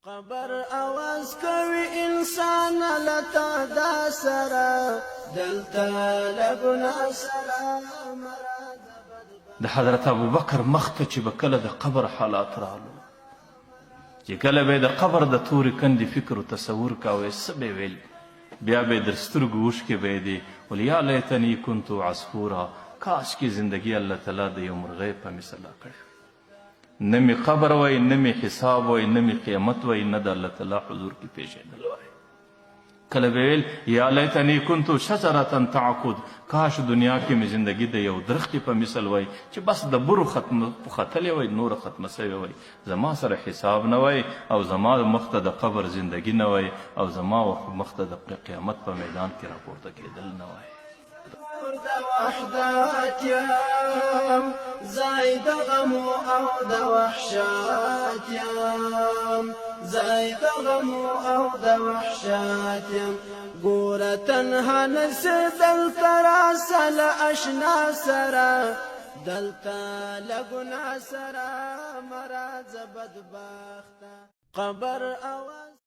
قبر आवाज کوي انسان لتا دا سرا دلتا لګنا سرا مراد د حضرت ابوبکر مخته چې به کله د قبر حالات رالو چې کله به د قبر د تورې کندې فکر او تصور کاوه څه به ویل بیا به در سترګو اوښکې به یې دي ول یا لیتنی کنتو عصفورا کاش کې زندگی الله تعالی د یو مرغۍ په مثل کړی نه می قبر وای نه می حساب وای نه می قیامت وای نه د الله تعالی حضور کې پیژندل وای کله ویل یا لیتنی کنتو شجرة تعقد کاش دنیا کې می زندگی د یو درخت په مثل وای چې بس د برو ختم ختلې وای نور ختم سوی وای زما سره حساب نه وای او زما مخته د قبر زندگی نه وای او زما مخته د قیامت په میدان کې راپورته کېدل نه وای وحدات يام زايد غم او د وحشات يام زايد غم او د وحشات يام ګور تنها نسدل تراسل اشنا سرا دلتا لګنا سرا مرا زبد بخت قبر आवाज